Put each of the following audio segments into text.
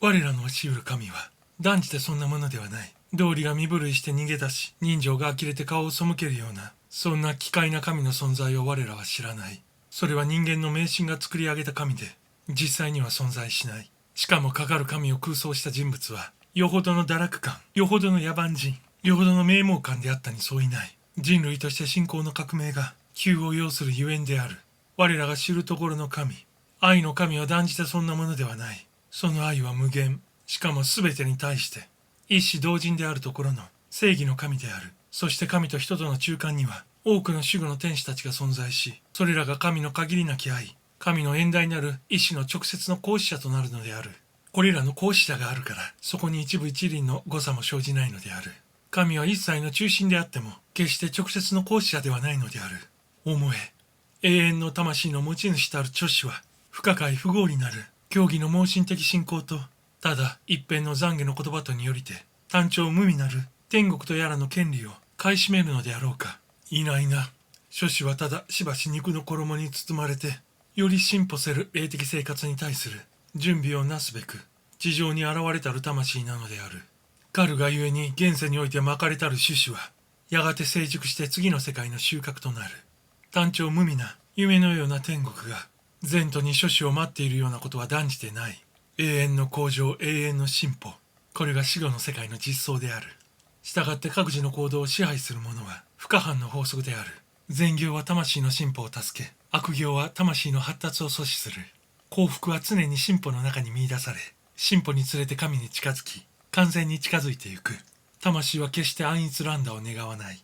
我らの教うる神は断じてそんなものではない。道理が身震いして逃げ出し、人情が呆れて顔を背けるような、そんな奇怪な神の存在を我らは知らない。それは人間の迷信が作り上げた神で、実際には存在しない。しかもかかる神を空想した人物は、よほどの堕落感、よほどの野蛮人、よほどの名門感であったに相違ない。人類として信仰の革命が急を要するゆえんである。我らが知るところの神、愛の神は断じてそんなものではない。その愛は無限、しかも全てに対して一子同人であるところの正義の神である。そして神と人との中間には多くの守護の天使たちが存在し、それらが神の限りなき愛、神の遠大なる意志の直接の行使者となるのである。これらの行使者があるから、そこに一部一輪の誤差も生じないのである。神は一切の中心であっても、決して直接の行使者ではないのである。思え、永遠の魂の持ち主たる著子は、不可解不合理なる教義の盲信的信仰と、ただ一辺の懺悔の言葉とによりて、単調無味なる天国とやらの権利を買い占めるのであろうか。いないな。諸子はただしばし肉の衣に包まれて、より進歩せる霊的生活に対する準備をなすべく、地上に現れたる魂なのである。かるがゆえに現世においてまかれたる種子は、やがて成熟して次の世界の収穫となる。単調無味な夢のような天国が、前途に諸子を待っているようなことは断じてない。永遠の向上、永遠の進歩。これが死後の世界の実相である。したがって各自の行動を支配する者は不可犯の法則である。善行は魂の進歩を助け、悪行は魂の発達を阻止する。幸福は常に進歩の中に見出され、進歩につれて神に近づき、完全に近づいていく。魂は決して安逸乱打を願わない。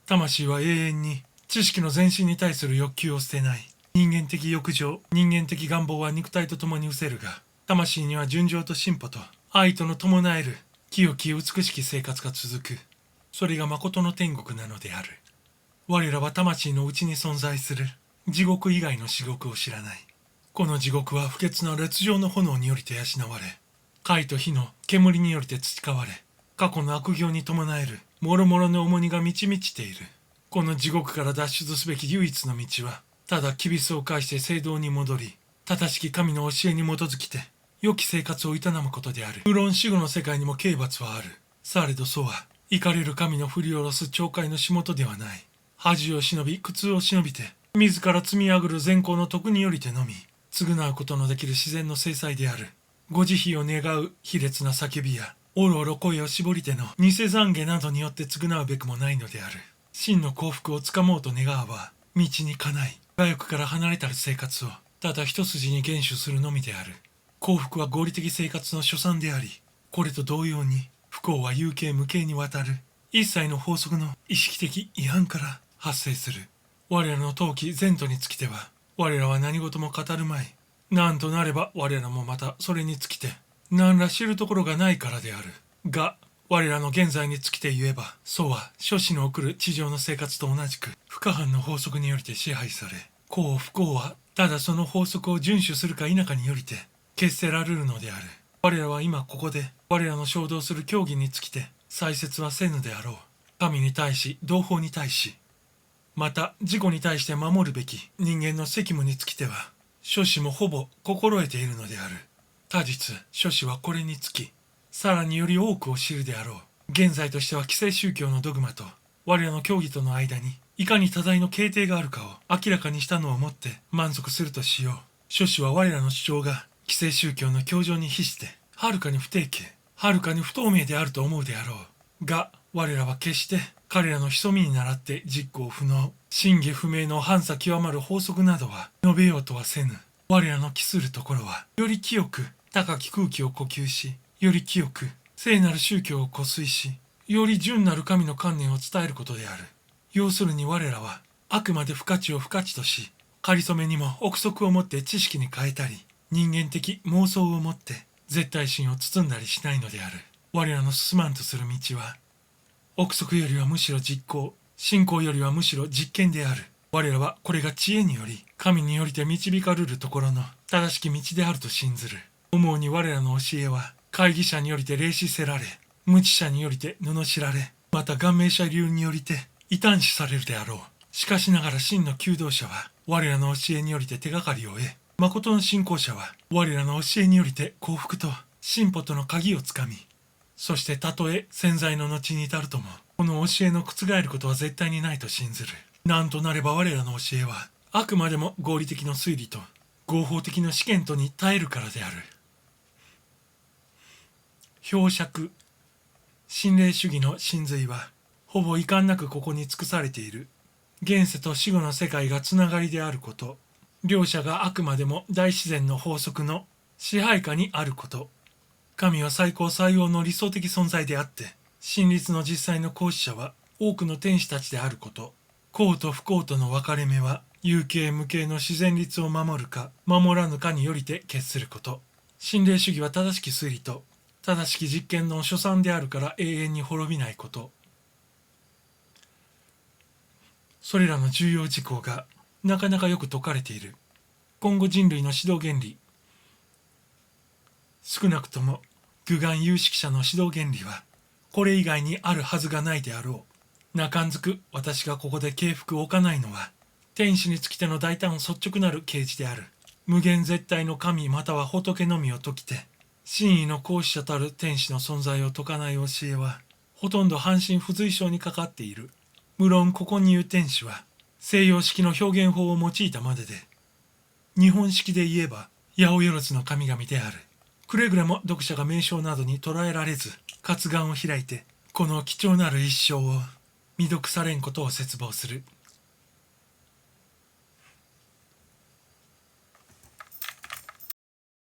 魂は永遠に知識の前進に対する欲求を捨てない。人間的欲情、人間的願望は肉体と共に失せるが、魂には純情と進歩と愛との伴える清き美しき生活が続く。それが誠の天国なのである。我らは魂の内に存在する地獄以外の至極を知らない。この地獄は不潔な烈情の炎によりて養われ、貝と火の煙によりて培われ、過去の悪行に伴える諸々の重荷が満ち満ちている。この地獄から脱出すべき唯一の道は、ただキビスを介して聖堂に戻り、正しき神の教えに基づきて、良き生活を営むことである。無論死後の世界にも刑罰はある。されどそうは、怒れる神の振り下ろす懲戒の仕事ではない。恥を忍び、苦痛を忍びて、自ら積み上ぐる善行の徳によりてのみ、償うことのできる自然の制裁である。ご慈悲を願う卑劣な叫びや、おろおろ声を絞りての偽懺悔などによって償うべくもないのである。真の幸福をつかもうと願わば、道にかない、我欲から離れたる生活を、ただ一筋に厳守するのみである。幸福は合理的生活の所産であり、これと同様に、不幸は有形無形にわたる、一切の法則の意識的違反から発生する。我らの陶器前途につきては、我らは何事も語るまい。なんとなれば我らもまたそれにつきて、何ら知るところがないからである。が、我らの現在につきて言えば、そうは諸子の送る地上の生活と同じく、不可犯の法則によりて支配され、幸不幸は、ただその法則を遵守するか否かによりて、決せられるのである。我らは今ここで、我らの衝動する教義につきて、再説はせぬであろう。神に対し、同胞に対し、また自己に対して守るべき人間の責務につきては、諸子もほぼ心得ているのである。他日、諸子はこれにつき、さらにより多くを知るであろう。現在としては既成宗教のドグマと我らの教義との間にいかに多大の形態があるかを明らかにしたのをもって満足するとしよう。諸子は我らの主張が既成宗教の教条に比してはるかに不定形、はるかに不透明であると思うであろう。が、我らは決して彼らの潜みに倣って実行不能、真偽不明の反差極まる法則などは述べようとはせぬ。我らの期するところは、より清く高き空気を呼吸し、より清く聖なる宗教を固遂し、より純なる神の観念を伝えることである。要するに我らは、あくまで不価値を不価値とし、仮初めにも憶測をもって知識に変えたり、人間的妄想をもって絶対心を包んだりしないのである。我らの進まんとする道は、憶測よりはむしろ実行、信仰よりはむしろ実験である。我らはこれが知恵により、神によりて導かれるところの正しき道であると信ずる。思うに我らの教えは、会議者によりて霊視せられ、無知者によりて罵られ、また顔面者流によりて異端視されるであろう。しかしながら真の求道者は、我らの教えによりて手がかりを得、誠の信仰者は、我らの教えによりて幸福と進歩との鍵をつかみ、そしてたとえ潜在の後に至るとも、この教えの覆ることは絶対にないと信ずる。なんとなれば我らの教えは、あくまでも合理的の推理と合法的の試験とに耐えるからである。表釈。心霊主義の真髄は、ほぼ遺憾なくここに尽くされている。現世と死後の世界がつながりであること。両者があくまでも大自然の法則の支配下にあること。神は最高最高の理想的存在であって、真律の実際の行使者は多くの天使たちであること。幸と不幸との分かれ目は、有形無形の自然律を守るか守らぬかによりて決すること。心霊主義は正しき推理と正しき実験の所産であるから永遠に滅びないこと。それらの重要事項がなかなかよく説かれている。今後人類の指導原理、少なくとも愚眼有識者の指導原理はこれ以外にあるはずがないであろう。中んずく私がここで敬服を置かないのは、天使につきての大胆率直なる啓示である。無限絶対の神または仏のみを説きて、真意の行使者たる天使の存在を説かない教えは、ほとんど半身不随症にかかっている。無論ここに言う天使は、西洋式の表現法を用いたまでで、日本式で言えば、八百万の神々である。くれぐれも読者が名称などに捉えられず、活眼を開いて、この貴重なる一生を未読されんことを切望する。